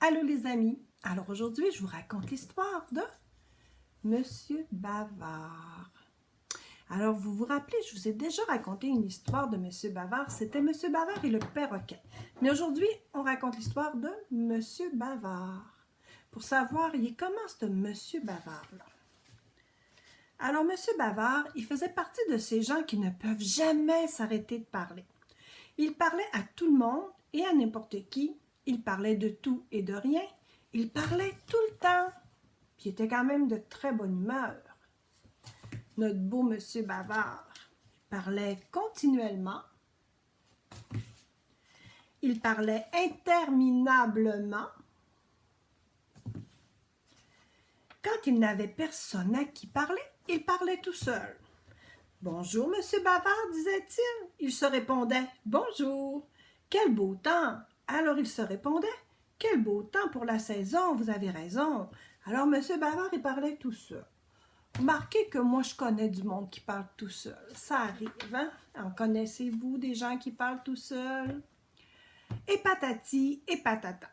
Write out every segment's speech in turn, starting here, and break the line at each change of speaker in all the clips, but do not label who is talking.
Allô les amis! Alors aujourd'hui, je vous raconte l'histoire de Monsieur Bavard. Alors vous vous rappelez, je vous ai déjà raconté une histoire de Monsieur Bavard. C'était Monsieur Bavard et le perroquet. Mais aujourd'hui, on raconte l'histoire de Monsieur Bavard. Pour savoir, il est comment ce Monsieur Bavard-là? Alors Monsieur Bavard, il faisait partie de ces gens qui ne peuvent jamais s'arrêter de parler. Il parlait à tout le monde et à n'importe qui. Il parlait de tout et de rien. Il parlait tout le temps. Puis il était quand même de très bonne humeur. Notre beau Monsieur Bavard, il parlait continuellement. Il parlait interminablement. Quand il n'avait personne à qui parler, il parlait tout seul. « Bonjour, Monsieur Bavard, disait-il. » Il se répondait « Bonjour. Quel beau temps. » Alors il se répondait « Quel beau temps pour la saison, vous avez raison. » Alors Monsieur Bavard, il parlait tout seul. Remarquez que moi, je connais du monde qui parle tout seul. Ça arrive, hein? En connaissez-vous des gens qui parlent tout seuls? Et patati et patata.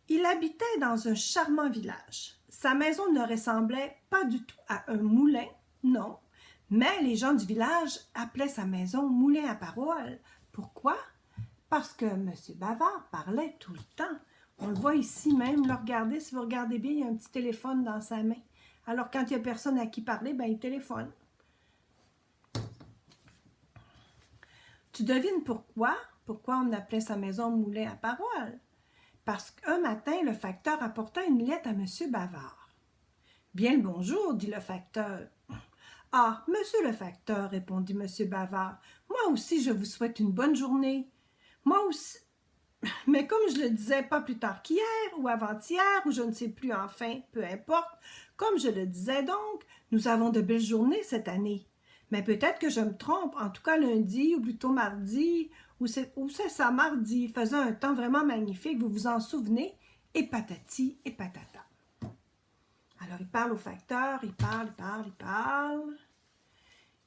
Il habitait dans un charmant village. Sa maison ne ressemblait pas du tout à un moulin, non. Mais les gens du village appelaient sa maison moulin à paroles. Pourquoi? Parce que M. Bavard parlait tout le temps. On le voit ici même, le regarder, si vous regardez bien, il y a un petit téléphone dans sa main. Alors quand il n'y a personne à qui parler, ben il téléphone. Tu devines pourquoi? Pourquoi on appelait sa maison moulin à paroles? Parce qu'un matin, le facteur apporta une lettre à M. Bavard. « Bien le bonjour, dit le facteur. »« Ah, monsieur le facteur, répondit M. Bavard, moi aussi je vous souhaite une bonne journée. Moi aussi, mais comme je le disais pas plus tard qu'hier ou avant-hier ou je ne sais plus enfin, peu importe, comme je le disais donc, nous avons de belles journées cette année. Mais peut-être que je me trompe, en tout cas lundi ou plutôt mardi, ou c'est ça mardi, il faisait un temps vraiment magnifique, vous vous en souvenez, et patati et patata. Alors il parle au facteur, il parle.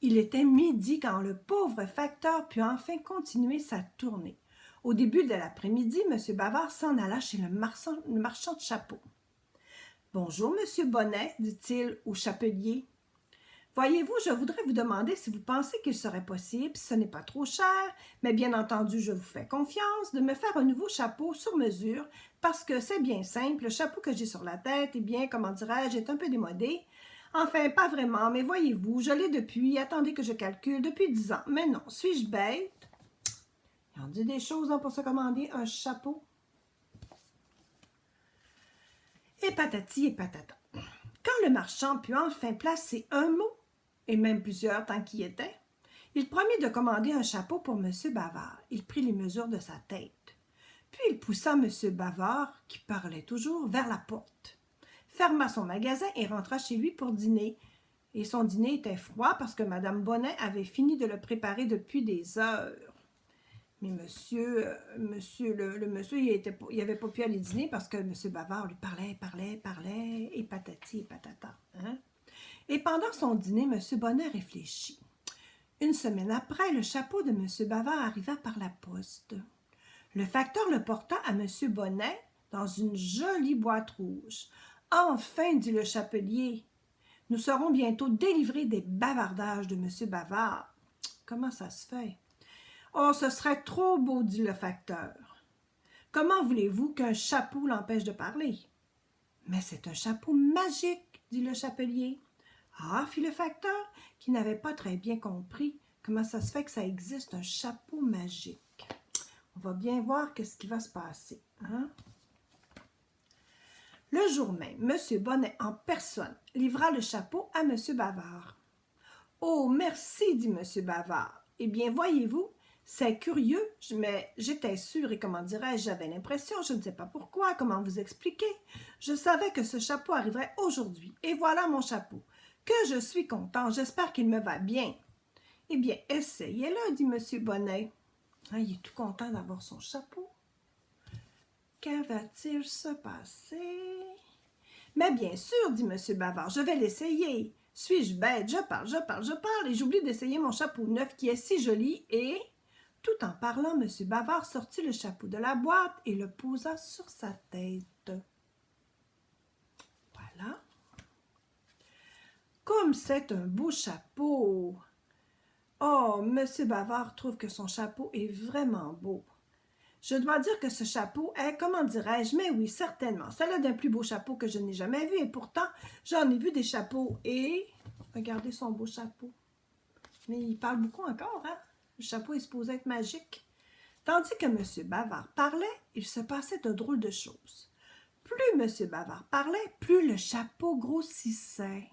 Il était midi quand le pauvre facteur put enfin continuer sa tournée. Au début de l'après-midi, M. Bavard s'en alla chez le marchand de chapeaux. « Bonjour, M. Bonnet, dit-il au chapelier. Voyez-vous, je voudrais vous demander si vous pensez qu'il serait possible, si ce n'est pas trop cher, mais bien entendu, je vous fais confiance, de me faire un nouveau chapeau sur mesure, parce que c'est bien simple, le chapeau que j'ai sur la tête, eh bien, comment dirais-je, est un peu démodé. Enfin, pas vraiment, mais voyez-vous, je l'ai depuis, attendez que je calcule, depuis 10 ans. Mais non, suis-je bête? Ils ont dit des choses pour se commander un chapeau. Et patati et patata. Quand le marchand put enfin placer un mot, et même plusieurs tant qu'il y était, il promit de commander un chapeau pour M. Bavard. Il prit les mesures de sa tête. Puis il poussa M. Bavard, qui parlait toujours, vers la porte, ferma son magasin et rentra chez lui pour dîner. Et son dîner était froid parce que Mme Bonnet avait fini de le préparer depuis des heures. Mais le monsieur, il n'avait pas pu aller dîner parce que M. Bavard lui parlait, et patati et patata. Hein? Et pendant son dîner, M. Bonnet réfléchit. Une semaine après, le chapeau de M. Bavard arriva par la poste. Le facteur le porta à M. Bonnet dans une jolie boîte rouge. « Enfin, dit le chapelier, nous serons bientôt délivrés des bavardages de M. Bavard. » Comment ça se fait? « Oh, ce serait trop beau, dit le facteur. Comment voulez-vous qu'un chapeau l'empêche de parler? »« Mais c'est un chapeau magique, dit le chapelier. »« Ah, fit le facteur, qui n'avait pas très bien compris comment ça se fait que ça existe un chapeau magique. On va bien voir qu'est-ce qui va se passer. Hein? » Le jour même, M. Bonnet en personne livra le chapeau à M. Bavard. « Oh, merci, dit M. Bavard. Eh bien, voyez-vous, c'est curieux, mais j'étais sûre et comment dirais-je, j'avais l'impression, je ne sais pas pourquoi, comment vous expliquer. Je savais que ce chapeau arriverait aujourd'hui, et voilà mon chapeau. Que je suis content, j'espère qu'il me va bien. » « Eh bien, essayez-le, dit M. Bonnet. Ah, il est tout content d'avoir son chapeau. Que va-t-il se passer? Mais bien sûr, dit M. Bavard, je vais l'essayer. Suis-je bête? Je parle, et j'oublie d'essayer mon chapeau neuf qui est si joli et... Tout en parlant, M. Bavard sortit le chapeau de la boîte et le posa sur sa tête. Voilà. Comme c'est un beau chapeau! Oh, M. Bavard trouve que son chapeau est vraiment beau. Je dois dire que ce chapeau est, comment dirais-je, mais oui, certainement, celle-là d'un plus beau chapeau que je n'ai jamais vu, et pourtant, j'en ai vu des chapeaux, et regardez son beau chapeau. Mais il parle beaucoup encore, hein? Le chapeau est supposé être magique. Tandis que M. Bavard parlait, il se passait de drôles de choses. Plus M. Bavard parlait, plus le chapeau grossissait.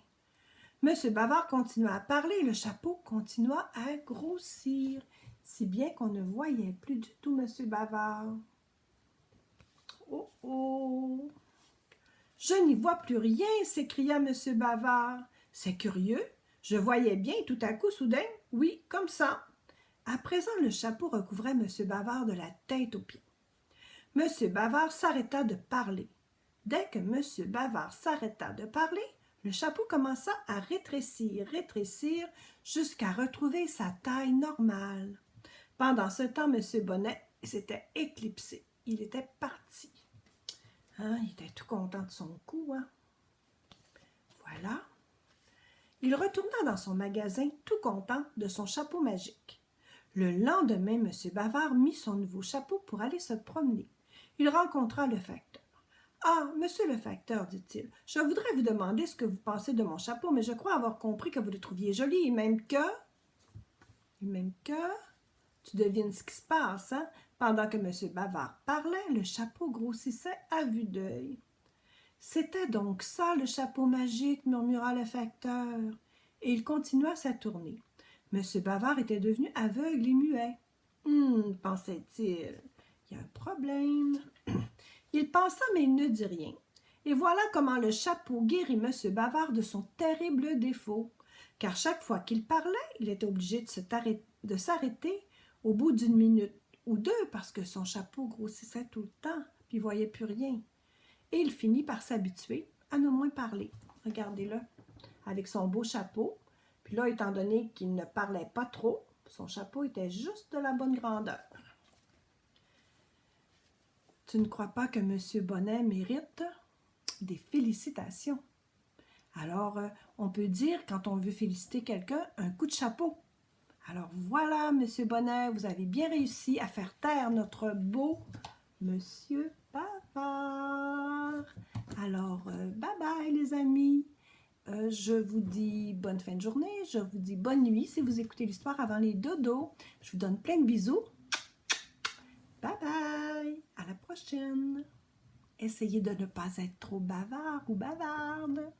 M. Bavard continua à parler et le chapeau continua à grossir, si bien qu'on ne voyait plus du tout M. Bavard. Oh oh! Je n'y vois plus rien, s'écria M. Bavard. C'est curieux, je voyais bien tout à coup, soudain, oui, comme ça. À présent, le chapeau recouvrait M. Bavard de la tête aux pieds. M. Bavard s'arrêta de parler. Dès que M. Bavard s'arrêta de parler, le chapeau commença à rétrécir, jusqu'à retrouver sa taille normale. Pendant ce temps, M. Bonnet s'était éclipsé. Il était parti. Hein, il était tout content de son coup. Hein? Voilà. Il retourna dans son magasin tout content de son chapeau magique. Le lendemain, M. Bavard mit son nouveau chapeau pour aller se promener. Il rencontra le facteur. « Ah, monsieur le facteur, dit-il, je voudrais vous demander ce que vous pensez de mon chapeau, mais je crois avoir compris que vous le trouviez joli, et même que... » Tu devines ce qui se passe, hein? Pendant que M. Bavard parlait, le chapeau grossissait à vue d'œil. « C'était donc ça, le chapeau magique, murmura le facteur, et il continua sa tournée. M. Bavard était devenu aveugle et muet. « pensait-il, il y a un problème. » Il pensa, mais il ne dit rien. Et voilà comment le chapeau guérit M. Bavard de son terrible défaut, car chaque fois qu'il parlait, il était obligé de s'arrêter au bout d'une minute ou deux, parce que son chapeau grossissait tout le temps, puis il ne voyait plus rien. Et il finit par s'habituer à ne moins parler. Regardez-le, avec son beau chapeau. Puis là, étant donné qu'il ne parlait pas trop, son chapeau était juste de la bonne grandeur. Tu ne crois pas que M. Bonnet mérite des félicitations? Alors, on peut dire, quand on veut féliciter quelqu'un, un coup de chapeau. Alors voilà, M. Bonnet, vous avez bien réussi à faire taire notre beau M. Bavard. Alors, bye-bye les amis. Je vous dis bonne fin de journée, je vous dis bonne nuit si vous écoutez l'histoire avant les dodos. Je vous donne plein de bisous. Bye bye, à la prochaine. Essayez de ne pas être trop bavard ou bavarde.